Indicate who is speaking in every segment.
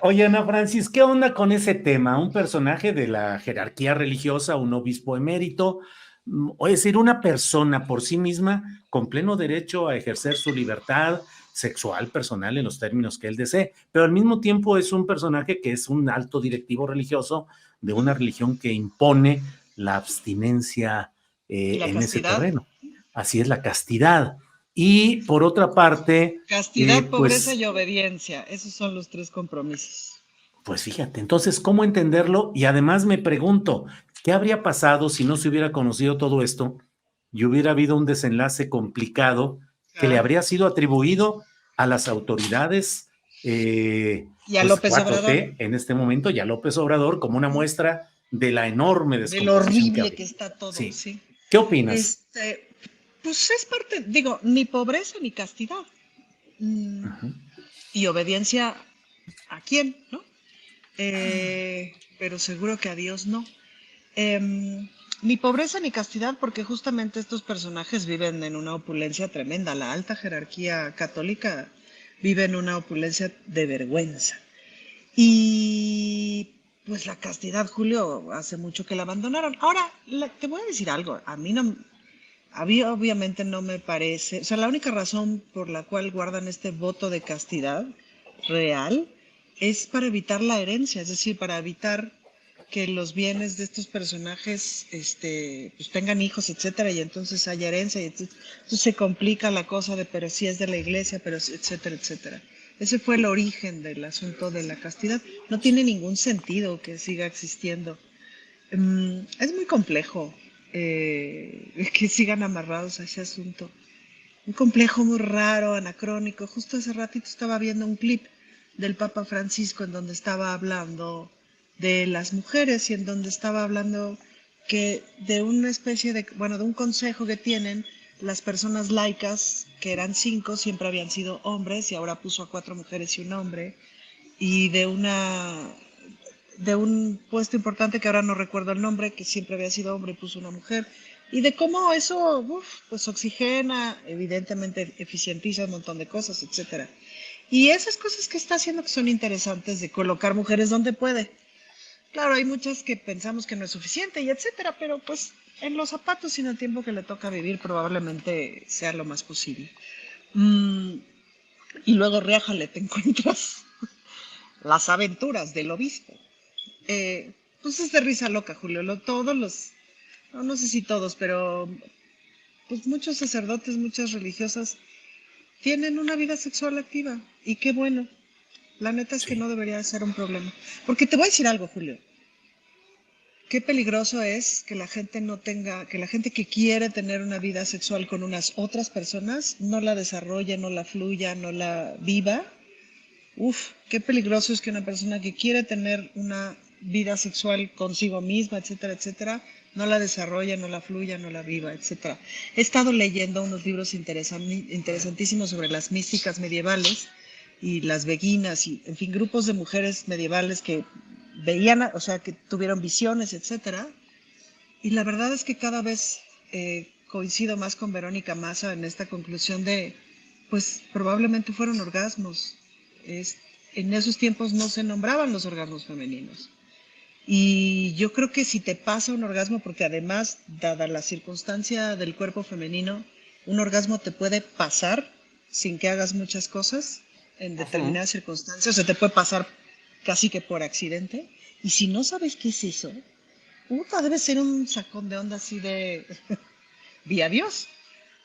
Speaker 1: Oye, Ana Francis, ¿qué onda con ese tema? Un personaje de la jerarquía religiosa, un obispo emérito, o es decir, una persona por sí misma con pleno derecho a ejercer su libertad sexual, personal, en los términos que él desee, pero al mismo tiempo es un personaje que es un alto directivo religioso de una religión que impone la abstinencia
Speaker 2: Y la
Speaker 1: en ese
Speaker 2: castidad.
Speaker 1: terreno. Así es la castidad. Y por otra parte,
Speaker 2: Castidad, pobreza
Speaker 1: pues
Speaker 2: y obediencia. Esos son los tres compromisos.
Speaker 1: pues fíjate, entonces, ¿cómo entenderlo? Y además me pregunto, ¿qué habría pasado si no se hubiera conocido todo esto y hubiera habido un desenlace complicado que le
Speaker 2: Claro.
Speaker 1: habría sido atribuido a las autoridades,
Speaker 2: Y a
Speaker 1: pues
Speaker 2: López
Speaker 1: cuatro
Speaker 2: Obrador.
Speaker 1: t en este momento y a López Obrador como una muestra de la enorme
Speaker 2: De lo
Speaker 1: descomposición que
Speaker 2: horrible
Speaker 1: habría?
Speaker 2: que está todo,
Speaker 1: Sí.
Speaker 2: sí.
Speaker 1: ¿Qué opinas?
Speaker 2: Este, pues es parte, digo, ni pobreza ni castidad. Mm,
Speaker 1: Ujú.
Speaker 2: y obediencia a quién, ¿no? Pero seguro que a Dios no. Ni pobreza ni castidad, porque justamente estos personajes viven en una opulencia tremenda. La alta jerarquía católica vive en una opulencia de vergüenza. Y pues la castidad, Julio, hace mucho que la abandonaron. Ahora, te voy a decir algo. A mí obviamente no me parece, o sea, la única razón por la cual guardan este voto de castidad real es para evitar la herencia, es decir, para evitar que los bienes de estos personajes, pues tengan hijos, etcétera, y entonces haya herencia, y entonces se complica la cosa de, pero si es de la iglesia, pero etcétera, etcétera. Ese fue el origen del asunto de la castidad. No tiene ningún sentido que siga existiendo. Es muy complejo que sigan amarrados a ese asunto. Un complejo muy raro, anacrónico. Justo hace ratito estaba viendo un clip del Papa Francisco en donde estaba hablando de las mujeres y en donde estaba hablando que de una especie de, bueno, de un consejo que tienen las personas laicas, que eran 5, siempre habían sido hombres y ahora puso a 4 mujeres y un hombre, y de un puesto importante que ahora no recuerdo el nombre, que siempre había sido hombre y puso una mujer, y de cómo eso, pues oxigena, evidentemente eficientiza un montón de cosas, etcétera. Y esas cosas que está haciendo que son interesantes de colocar mujeres donde puede. Claro, hay muchas que pensamos que no es suficiente y etcétera, pero pues en los zapatos y en el tiempo que le toca vivir probablemente sea lo más posible. Mm, y luego riájale, te encuentras las aventuras del obispo. Pues es de risa loca, Julio. Todos los, no, no sé si todos, pero pues muchos sacerdotes, muchas religiosas tienen una vida sexual activa. Y qué bueno. La neta es que
Speaker 1: Sí.
Speaker 2: no debería ser un problema. Porque te voy a decir algo, Julio. Qué peligroso es que la gente no tenga, que la gente que quiere tener una vida sexual con unas otras personas no la desarrolle, no la fluya, no la viva. Uf, qué peligroso es que una persona que quiere tener una vida sexual consigo misma, etcétera, etcétera, no la desarrolla, no la fluya, no la viva, etcétera. He estado leyendo unos libros interesantísimos sobre las místicas medievales y las beguinas y, en fin, grupos de mujeres medievales que veían, o sea, que tuvieron visiones, etcétera. Y la verdad es que cada vez coincido más con Verónica Massa en esta conclusión de, pues probablemente fueron orgasmos. Es, en esos tiempos no se nombraban los orgasmos femeninos. Y yo creo que si te pasa un orgasmo, porque además, dada la circunstancia del cuerpo femenino, un orgasmo te puede pasar sin que hagas muchas cosas en
Speaker 1: Ujú.
Speaker 2: determinadas circunstancias, o sea, te puede pasar casi que por accidente. Y si no sabes qué es eso, puta, debe ser un sacón de onda así de vía Dios.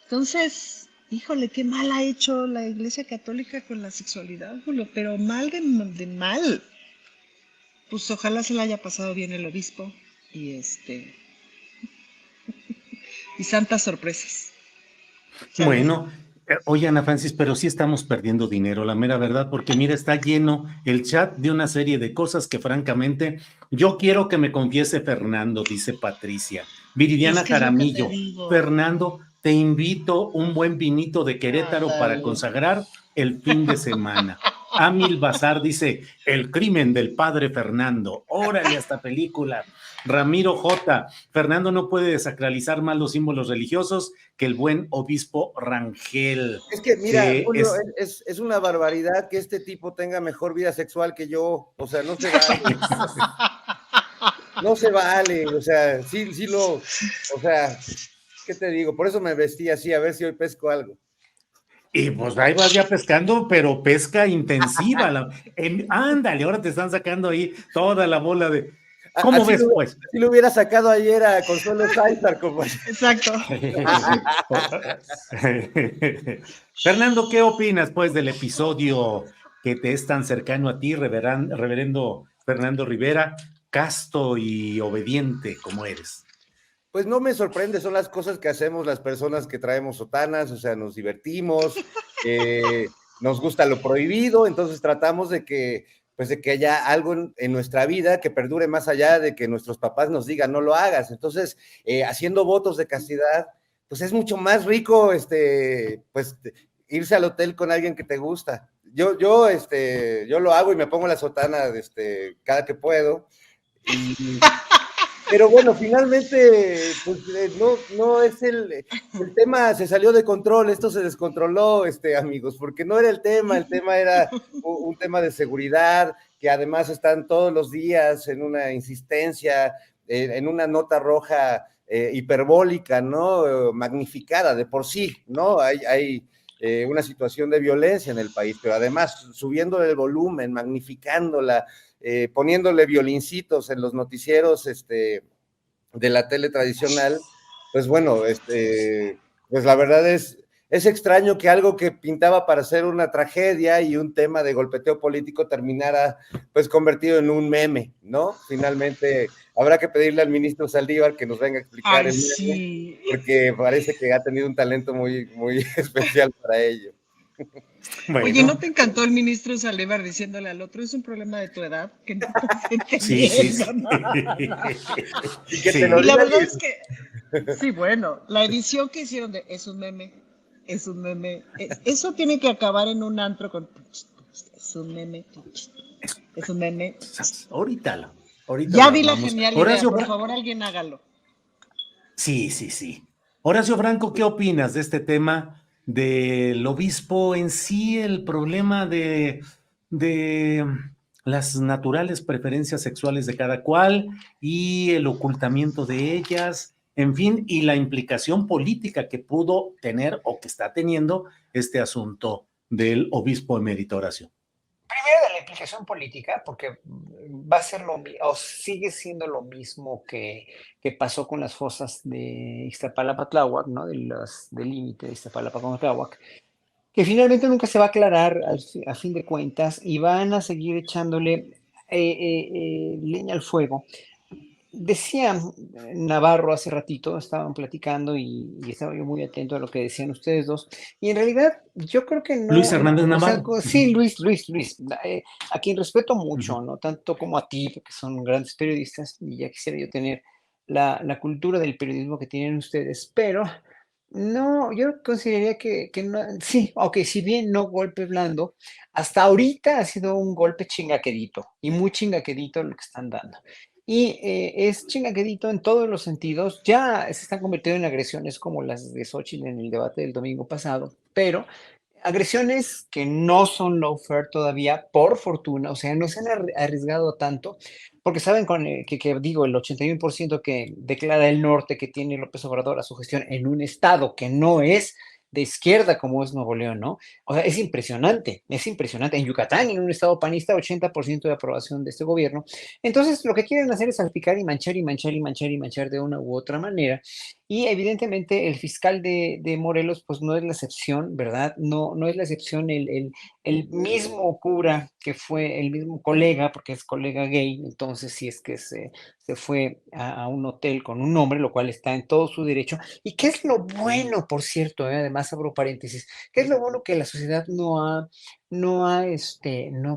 Speaker 2: Entonces, híjole, qué mal ha hecho la Iglesia Católica con la sexualidad, Julio, pero mal de mal. Pues ojalá se la haya pasado bien el obispo y y santas sorpresas. Salud.
Speaker 1: Bueno, oye Ana Francis, pero sí estamos perdiendo dinero, la mera verdad, porque mira, está lleno el chat de una serie de cosas que francamente yo quiero que me confiese Fernando, dice Patricia.
Speaker 2: Es
Speaker 1: Viridiana
Speaker 2: que es lo que te
Speaker 1: Jaramillo,
Speaker 2: digo.
Speaker 1: Fernando, te invito un buen vinito de Querétaro para
Speaker 2: Ándale.
Speaker 1: consagrar el fin de semana. Amil Bazar dice, el crimen del padre Fernando. Órale a esta película. Ramiro J. Fernando no puede desacralizar más los símbolos religiosos que el buen obispo Rangel.
Speaker 3: Es que, mira, Julio, es una barbaridad que este tipo tenga mejor vida sexual que yo. O sea, no se vale. No se vale. O sea, o sea, ¿qué te digo? Por eso me vestí así, a ver si hoy pesco algo.
Speaker 1: Y pues ahí vas ya pescando, pero pesca intensiva. Ándale, ahora te están sacando ahí toda la bola de... ¿Cómo ves, pues?
Speaker 3: Si lo hubiera sacado ayer a Consuelo Sáizar, como...
Speaker 2: Exacto.
Speaker 1: Fernando, ¿qué opinas, pues, del episodio que te es tan cercano a ti, reverendo Fernando Rivera, casto y obediente como eres?
Speaker 3: Pues no me sorprende, son las cosas que hacemos las personas que traemos sotanas, o sea, nos divertimos, nos gusta lo prohibido, entonces tratamos de que haya algo en nuestra vida que perdure más allá de que nuestros papás nos digan no lo hagas. Entonces, haciendo votos de castidad, pues es mucho más rico, pues irse al hotel con alguien que te gusta. Yo lo hago y me pongo la sotana, cada que puedo. Pero bueno, finalmente, pues no es el tema, se salió de control, esto se descontroló, amigos, porque no era el tema era un tema de seguridad, que además están todos los días en una insistencia, en una nota roja hiperbólica, ¿no? Magnificada de por sí, ¿no? Hay una situación de violencia en el país, pero además subiéndole el volumen, magnificándola, poniéndole violincitos en los noticieros de la tele tradicional, pues bueno, pues la verdad es extraño que algo que pintaba para ser una tragedia y un tema de golpeteo político terminara pues convertido en un meme, ¿no? Finalmente habrá que pedirle al ministro Saldívar que nos venga a explicar el meme,
Speaker 2: sí.
Speaker 3: porque parece que ha tenido un talento muy, muy especial para ello.
Speaker 2: Bueno. Oye, ¿no te encantó el ministro Saldívar diciéndole al otro, es un problema de tu edad? Que no
Speaker 1: sí.
Speaker 3: Y que te lo
Speaker 2: y la verdad es que, sí, bueno, la edición que hicieron de es un meme, eso tiene que acabar en un antro con es un meme.
Speaker 1: Ahorita
Speaker 2: ya vi la genial idea, por favor, alguien hágalo.
Speaker 1: Sí. Horacio Franco, ¿qué opinas de este tema del obispo en sí, el problema de las naturales preferencias sexuales de cada cual y el ocultamiento de ellas, en fin, y la implicación política que pudo tener o que está teniendo este asunto del obispo emérito Horacio?
Speaker 4: Primero de la implicación política, porque va a ser o sigue siendo lo mismo que pasó con las fosas de Iztapalapa-Tláhuac, ¿no? Del límite de Iztapalapa con Tláhuac, que finalmente nunca se va a aclarar a fin de cuentas y van a seguir echándole leña al fuego. Decía Navarro hace ratito, estaban platicando y estaba yo muy atento a lo que decían ustedes dos, y en realidad yo creo que no...
Speaker 1: Luis Hernández Navarro.
Speaker 4: O sea, sí, Luis, a quien respeto mucho, ¿no? Tanto como a ti, porque son grandes periodistas, y ya quisiera yo tener la cultura del periodismo que tienen ustedes, pero no, yo consideraría que no, sí, ok, si bien no golpe blando, hasta ahorita ha sido un golpe chingaquedito, y muy chingaquedito lo que están dando. Y es chingaquedito en todos los sentidos. Ya se están convirtiendo en agresiones como las de Xochitl en el debate del domingo pasado, pero agresiones que no son lawfare todavía, por fortuna, o sea, no se han arriesgado tanto, porque saben que digo, el 81% que declara el norte que tiene López Obrador a su gestión en un estado que no es de izquierda como es Nuevo León, ¿no? O sea, es impresionante. En Yucatán, en un estado panista, 80% de aprobación de este gobierno. Entonces, lo que quieren hacer es salpicar y manchar de una u otra manera. Y evidentemente el fiscal de Morelos, pues no es la excepción, ¿verdad? No es la excepción el mismo cura que fue el mismo colega, porque es colega gay, entonces sí es que se fue a un hotel con un hombre, lo cual está en todo su derecho. ¿Y qué es lo bueno, por cierto? Además, abro paréntesis, ¿qué es lo bueno que la sociedad no no ha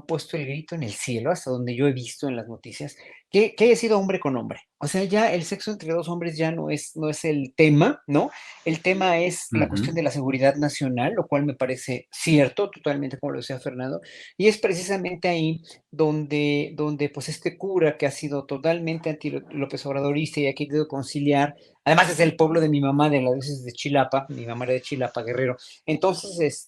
Speaker 4: puesto el grito en el cielo, hasta donde yo he visto en las noticias, que haya sido hombre con hombre. O sea, ya el sexo entre dos hombres ya no es el tema, ¿no? El tema es la cuestión
Speaker 1: Ujú.
Speaker 4: de la seguridad nacional, lo cual me parece cierto, totalmente como lo decía Fernando, y es precisamente ahí donde pues este cura que ha sido totalmente anti-López Obradorista y ha querido conciliar, además es el pueblo de mi mamá, de la diócesis de Chilapa, mi mamá era de Chilapa, Guerrero, entonces,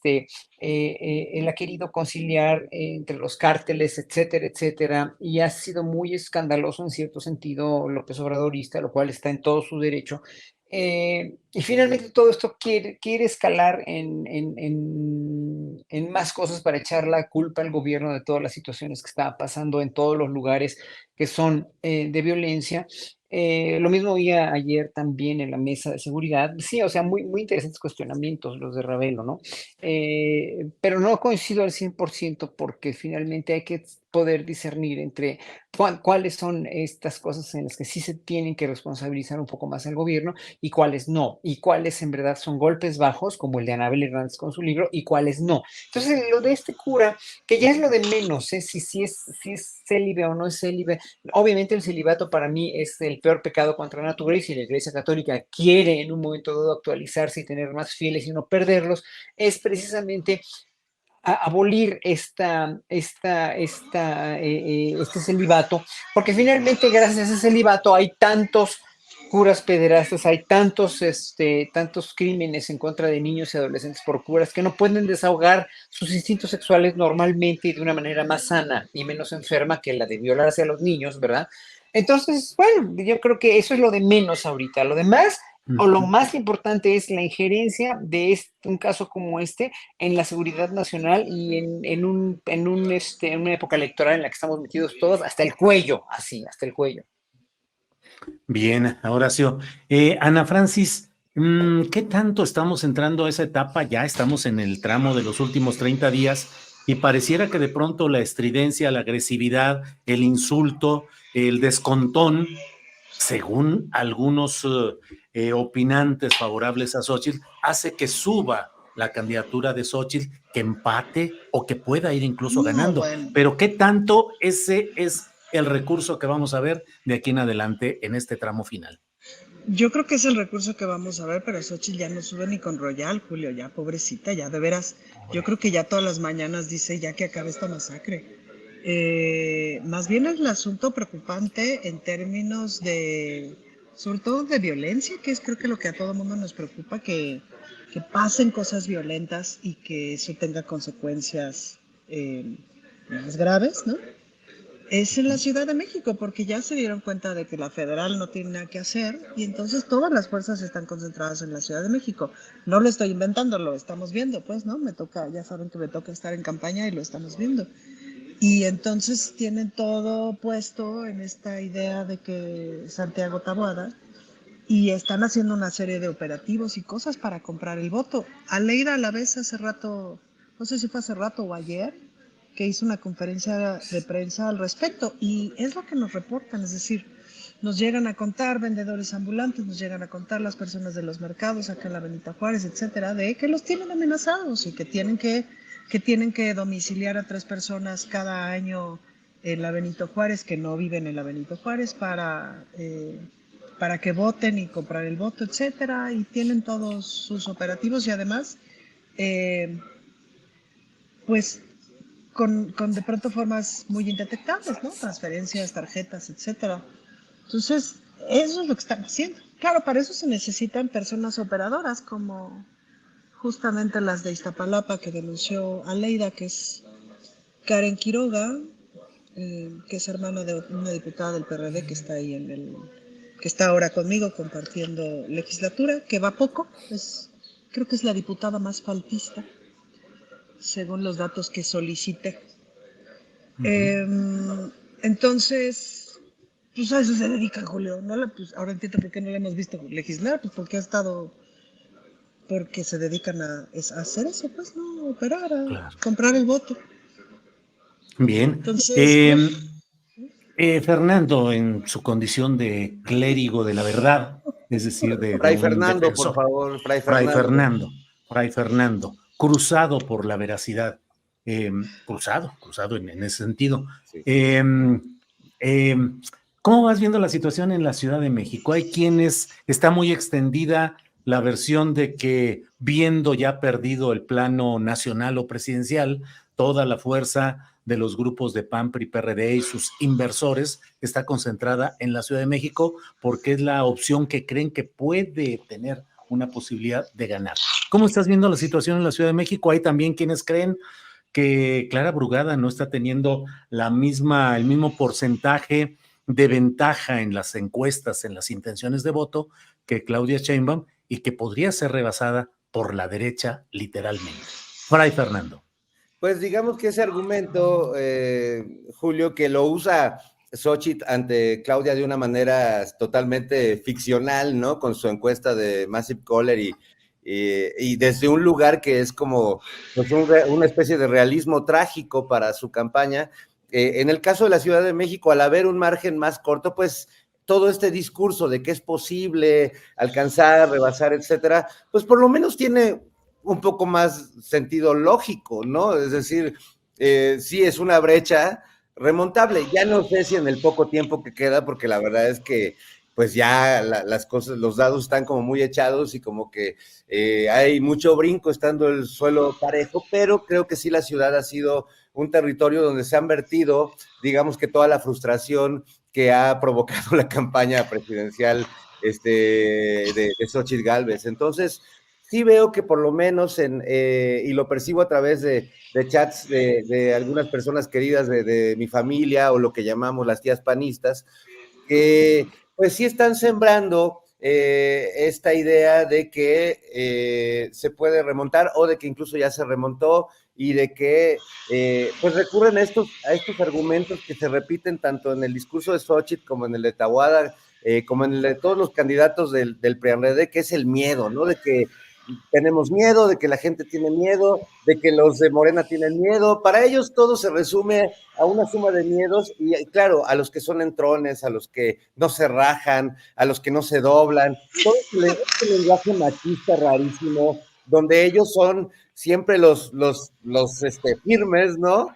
Speaker 4: él ha querido conciliar entre los cárteles, etcétera, etcétera, y ha sido muy escandaloso en cierto sentido López Obradorista, lo cual está en todo su derecho. Y finalmente todo esto quiere escalar en más cosas para echar la culpa al gobierno de todas las situaciones que está pasando en todos los lugares que son de violencia. Lo mismo oía ayer también en la mesa de seguridad. Sí, o sea, muy, muy interesantes cuestionamientos los de Ravelo, ¿no? Pero no coincido al 100% porque finalmente hay que poder discernir entre cuáles son estas cosas en las que sí se tienen que responsabilizar un poco más al gobierno y cuáles no, y cuáles en verdad son golpes bajos, como el de Anabel Hernández con su libro, y cuáles no. Entonces, lo de este cura, que ya es lo de menos, ¿eh? Si es célibe o no es célibe. Obviamente el celibato para mí es el peor pecado contra la naturaleza y la Iglesia Católica quiere en un momento dado actualizarse y tener más fieles y no perderlos, es precisamente abolir este celibato, porque finalmente gracias a ese celibato hay tantos curas pederastas, hay tantos crímenes en contra de niños y adolescentes por curas que no pueden desahogar sus instintos sexuales normalmente y de una manera más sana y menos enferma que la de violarse a los niños, ¿verdad? Entonces, bueno, yo creo que eso es lo de menos ahorita. Lo demás, o lo
Speaker 1: Ujú.
Speaker 4: más importante es la injerencia de un caso como este en la seguridad nacional y en una época electoral en la que estamos metidos todos hasta el cuello, así, hasta el cuello.
Speaker 1: Bien, Horacio. Ana Francis, ¿qué tanto estamos entrando a esa etapa? Ya estamos en el tramo de los últimos 30 días y pareciera que de pronto la estridencia, la agresividad, el insulto, el descontón, según algunos opinantes favorables a Xóchitl, hace que suba la candidatura de Xóchitl, que empate o que pueda ir incluso
Speaker 2: No,
Speaker 1: ganando.
Speaker 2: bueno.
Speaker 1: Pero ¿qué tanto ese es el recurso que vamos a ver de aquí en adelante en este tramo final?
Speaker 2: Yo creo que es el recurso que vamos a ver, pero Xochitl ya no sube ni con Royal, Julio, ya pobrecita, ya de veras. Yo creo que ya todas las mañanas dice ya que acabe esta masacre. Más bien es el asunto preocupante en términos de, sobre todo de violencia, que es creo que lo que a todo mundo nos preocupa, que pasen cosas violentas y que eso tenga consecuencias más graves, ¿no? Es en la Ciudad de México, porque ya se dieron cuenta de que la federal no tiene nada que hacer y entonces todas las fuerzas están concentradas en la Ciudad de México. No lo estoy inventando, lo estamos viendo, pues, ¿no? Me toca, ya saben que me toca estar en campaña y lo estamos viendo. Y entonces tienen todo puesto en esta idea de que Santiago Taboada y están haciendo una serie de operativos y cosas para comprar el voto. Aleida a la vez hace rato, no sé si fue hace rato o ayer, que hizo una conferencia de prensa al respecto y es lo que nos reportan, es decir, nos llegan a contar vendedores ambulantes, nos llegan a contar las personas de los mercados acá en la Benito Juárez, etcétera, de que los tienen amenazados y que tienen que domiciliar a 3 personas cada año en la Benito Juárez que no viven en la Benito Juárez para que voten y comprar el voto, etcétera, y tienen todos sus operativos y además, eh, pues con de pronto formas muy indetectables, ¿no? Transferencias, tarjetas, etcétera. Entonces, eso es lo que están haciendo. Claro, para eso se necesitan personas operadoras como justamente las de Iztapalapa que denunció a Leida, que es Karen Quiroga, que es hermana de una diputada del PRD que está ahí que está ahora conmigo compartiendo legislatura, que va poco, creo que es la diputada más faltista, según los datos que solicité.
Speaker 1: Ujú.
Speaker 2: Entonces, pues a eso se dedica Julio, ¿no? Pues ahora entiendo por qué no le hemos visto legislar, pues porque se dedican a hacer eso, pues, ¿no? Operar, a
Speaker 1: Claro.
Speaker 2: comprar el voto.
Speaker 1: Bien.
Speaker 2: Entonces, pues,
Speaker 1: Fernando, en su condición de clérigo de la verdad, es decir, de
Speaker 3: Fray
Speaker 1: un
Speaker 3: Fernando, por
Speaker 1: defensor,
Speaker 3: favor, Fray
Speaker 1: Fray
Speaker 3: Fernando.
Speaker 1: Fernando, Fray Fernando, cruzado por la veracidad, cruzado en ese sentido.
Speaker 3: Sí.
Speaker 1: ¿Cómo vas viendo la situación en la Ciudad de México? Hay quienes está muy extendida la versión de que, viendo ya perdido el plano nacional o presidencial, toda la fuerza de los grupos de PAN, PRI, PRD y sus inversores está concentrada en la Ciudad de México porque es la opción que creen que puede tener una posibilidad de ganar. ¿Cómo estás viendo la situación en la Ciudad de México? Hay también quienes creen que Clara Brugada no está teniendo el mismo porcentaje de ventaja en las encuestas, en las intenciones de voto, que Claudia Sheinbaum, y que podría ser rebasada por la derecha literalmente. Fray Fernando.
Speaker 3: Pues digamos que ese argumento, Julio, que lo usa Xóchitl ante Claudia de una manera totalmente ficcional, ¿no? Con su encuesta de Massive Caller y desde un lugar que es como pues una especie de realismo trágico para su campaña. En el caso de la Ciudad de México, al haber un margen más corto, pues todo este discurso de que es posible alcanzar, rebasar, etcétera, pues por lo menos tiene un poco más sentido lógico, ¿no? Es decir, sí es una brecha remontable. Ya no sé si en el poco tiempo que queda, porque la verdad es que pues ya las cosas, los dados están como muy echados y como que hay mucho brinco estando el suelo parejo, pero creo que sí la ciudad ha sido un territorio donde se han vertido, digamos que toda la frustración que ha provocado la campaña presidencial de Xóchitl Gálvez. Entonces, sí veo que por lo menos, y lo percibo a través de chats de algunas personas queridas de mi familia o lo que llamamos las tías panistas, que pues sí están sembrando esta idea de que se puede remontar o de que incluso ya se remontó y de que pues recurren a estos argumentos que se repiten tanto en el discurso de Xóchitl como en el de Taboada, como en el de todos los candidatos del PRI-PRD, que es el miedo, ¿no? De que tenemos miedo, de que la gente tiene miedo, de que los de Morena tienen miedo. Para ellos todo se resume a una suma de miedos y claro, a los que son entrones, a los que no se rajan, a los que no se doblan, todo este lenguaje machista rarísimo, donde ellos son siempre los firmes, ¿no?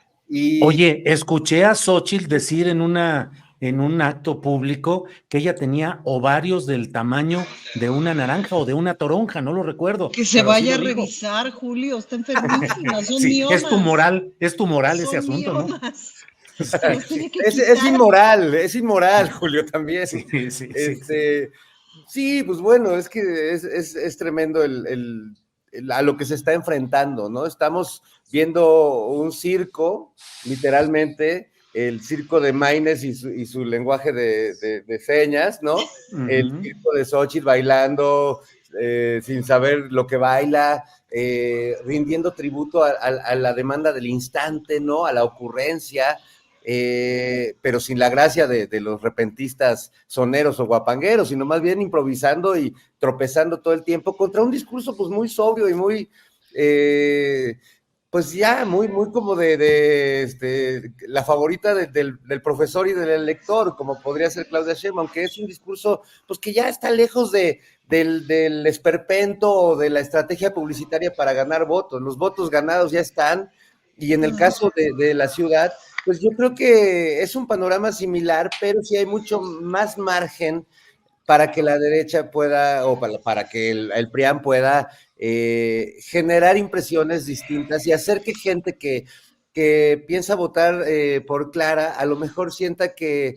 Speaker 1: Oye, escuché a Xóchitl decir en un acto público que ella tenía ovarios del tamaño de una naranja o de una toronja, no lo recuerdo.
Speaker 2: Que se vaya a revisar, Julio, está enfermísima, son
Speaker 1: sí,
Speaker 2: miomas.
Speaker 1: Es tu moral ese asunto,
Speaker 2: miomas.
Speaker 1: ¿no?
Speaker 3: Es inmoral, Julio, también.
Speaker 1: Sí.
Speaker 3: Sí, pues bueno, es que es tremendo a lo que se está enfrentando, ¿no? Estamos viendo un circo, literalmente, el circo de Maynes y su lenguaje de señas, ¿no? Uh-huh. El circo de Xóchitl bailando sin saber lo que baila, rindiendo tributo a la demanda del instante, ¿no? A la ocurrencia, pero sin la gracia de los repentistas soneros o guapangueros, sino más bien improvisando y tropezando todo el tiempo contra un discurso pues muy sobrio y muy pues ya muy como de la favorita del profesor y del lector, como podría ser Claudia Sheinbaum, que es un discurso pues que ya está lejos del esperpento o de la estrategia publicitaria para ganar votos. Los votos ganados ya están, y en el caso de la ciudad, pues yo creo que es un panorama similar, pero sí hay mucho más margen para que la derecha pueda, o para que el PRIAN pueda generar impresiones distintas y hacer que gente que piensa votar por Clara, a lo mejor sienta que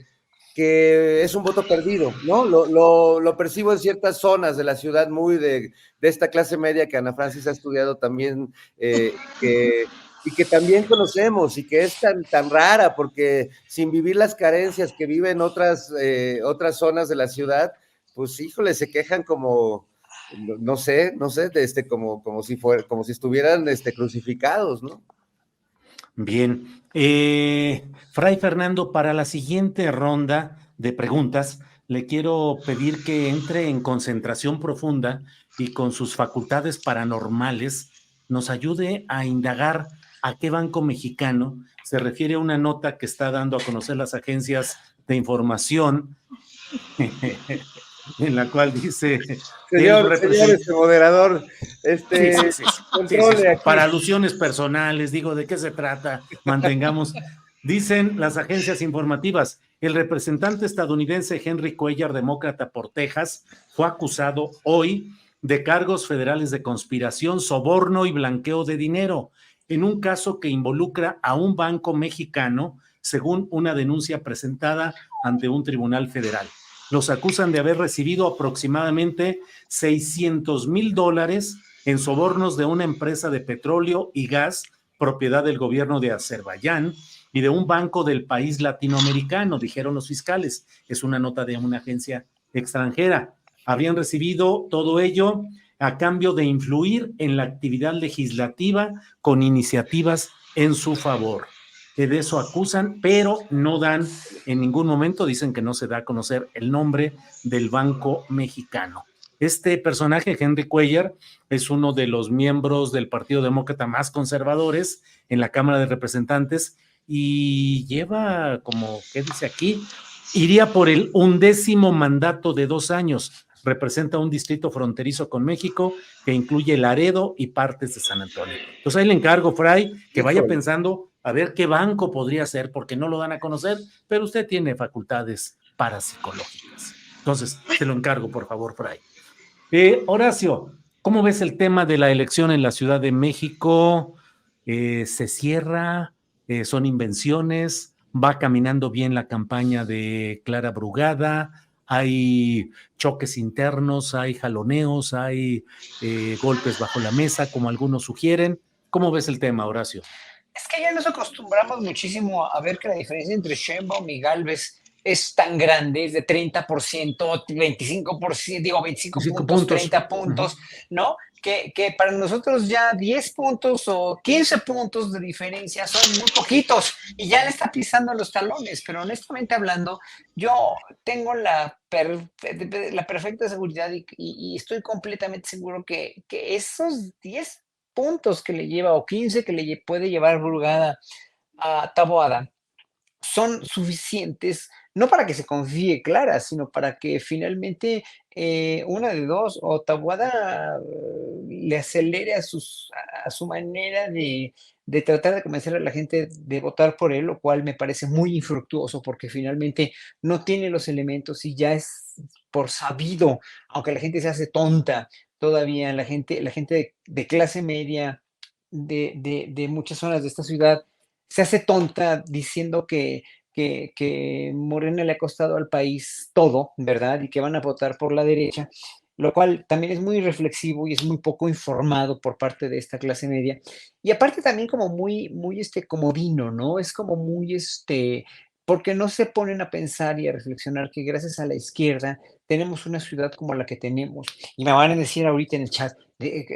Speaker 3: es un voto perdido, ¿no? Lo percibo en ciertas zonas de la ciudad muy de esta clase media que Ana Francis ha estudiado también, y que también conocemos y que es tan rara, porque sin vivir las carencias que viven otras zonas de la ciudad, pues híjole, se quejan como, no sé, como si estuvieran crucificados, ¿no?
Speaker 1: Bien. Fray Fernando, para la siguiente ronda de preguntas, le quiero pedir que entre en concentración profunda y con sus facultades paranormales nos ayude a indagar a qué banco mexicano se refiere a una nota que está dando a conocer las agencias de información en la cual dice el
Speaker 3: Señor,
Speaker 1: representante.
Speaker 3: moderador,
Speaker 1: Sí, sí, sí, sí, sí, sí,
Speaker 3: controle aquí.
Speaker 1: para alusiones personales, digo, ¿de qué se trata? Mantengamos. Dicen las agencias informativas, el representante estadounidense Henry Cuellar, demócrata por Texas, fue acusado hoy de cargos federales de conspiración, soborno y blanqueo de dinero en un caso que involucra a un banco mexicano, según una denuncia presentada ante un tribunal federal. Los acusan de haber recibido aproximadamente $600,000 en sobornos de una empresa de petróleo y gas propiedad del gobierno de Azerbaiyán y de un banco del país latinoamericano, dijeron los fiscales. Es una nota de una agencia extranjera. Habrían recibido todo ello a cambio de influir en la actividad legislativa con iniciativas en su favor. De eso acusan, pero no dan en ningún momento, dicen que no se da a conocer el nombre del Banco Mexicano. Este personaje, Henry Cuellar, es uno de los miembros del Partido Demócrata más conservadores en la Cámara de Representantes y lleva, como, ¿qué dice aquí? Iría por el 11º mandato de 2 años. Representa un distrito fronterizo con México que incluye Laredo y partes de San Antonio. Entonces ahí le encargo, Fray, que vaya pensando a ver qué banco podría ser, porque no lo dan a conocer, pero usted tiene facultades parapsicológicas. Entonces, te lo encargo, por favor, Fray. Horacio, ¿cómo ves el tema de la elección en la Ciudad de México? ¿Se cierra? ¿Son invenciones? ¿Va caminando bien la campaña de Clara Brugada? ¿Hay choques internos? ¿Hay jaloneos? ¿Hay golpes bajo la mesa, como algunos sugieren? ¿Cómo ves el tema, Horacio?
Speaker 4: Es que ya nos acostumbramos muchísimo a ver que la diferencia entre Sheinbaum y Gálvez es tan grande, es de 30%, 25%, digo 25 puntos, 30 puntos, ¿no? Que para nosotros ya 10 puntos o 15 puntos de diferencia son muy poquitos y ya le está pisando los talones, pero honestamente hablando, yo tengo la perfecta seguridad y estoy completamente seguro que esos 10 puntos que le lleva o 15 que le puede llevar Brugada a Taboada son suficientes, no para que se confíe Clara, sino para que finalmente una de dos, o Taboada le acelere a su manera de tratar de convencer a la gente de votar por él, lo cual me parece muy infructuoso porque finalmente no tiene los elementos y ya es por sabido, aunque la gente se hace tonta todavía, la gente de clase media de muchas zonas de esta ciudad se hace tonta diciendo que Morena le ha costado al país todo, ¿verdad? Y que van a votar por la derecha, lo cual también es muy reflexivo y es muy poco informado por parte de esta clase media. Y aparte también como muy comodino, ¿no? Es como muy porque no se ponen a pensar y a reflexionar que gracias a la izquierda tenemos una ciudad como la que tenemos. Y me van a decir ahorita en el chat,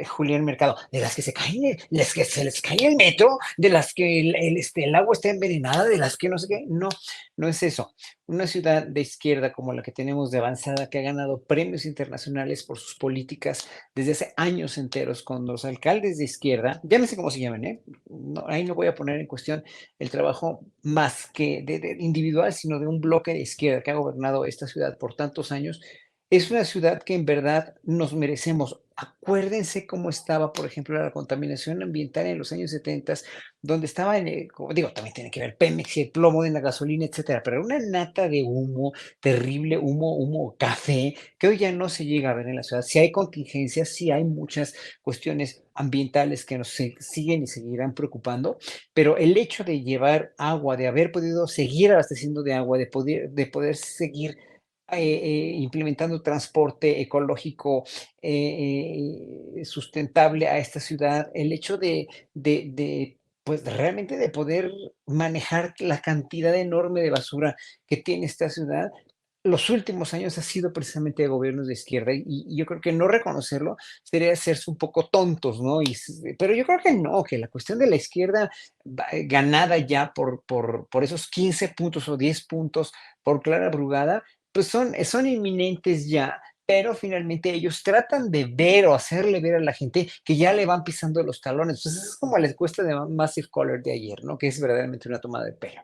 Speaker 4: Julián Mercado, de las que se caen, de las que se les cae el metro, de las que el agua está envenenada, de las que no sé qué. No, no es eso. Una ciudad de izquierda como la que tenemos de avanzada, que ha ganado premios internacionales por sus políticas desde hace años enteros, con los alcaldes de izquierda, llámese como se llamen, ¿eh? No, ahí no voy a poner en cuestión el trabajo más que de individual, sino de un bloque de izquierda que ha gobernado esta ciudad por tantos años. Es una ciudad que en verdad nos merecemos. Acuérdense cómo estaba, por ejemplo, la contaminación ambiental en los años 70, donde estaba, como digo, también tiene que ver Pemex y el plomo de la gasolina, etcétera, pero una nata de humo, terrible humo café, que hoy ya no se llega a ver en la ciudad. Si hay contingencias, sí hay muchas cuestiones ambientales que nos siguen y seguirán preocupando, pero el hecho de llevar agua, de haber podido seguir abasteciendo de agua, de poder seguir implementando transporte ecológico sustentable a esta ciudad, el hecho pues realmente de poder manejar la cantidad enorme de basura que tiene esta ciudad, los últimos años ha sido precisamente de gobiernos de izquierda y yo creo que no reconocerlo sería hacerse un poco tontos, ¿no? Pero yo creo que no, que la cuestión de la izquierda ganada ya por esos 15 puntos o 10 puntos por Clara Brugada, pues son inminentes ya, pero finalmente ellos tratan de ver o hacerle ver a la gente que ya le van pisando los talones. Entonces es como la encuesta de Massive Color de ayer, ¿no? Que es verdaderamente una toma de pelo.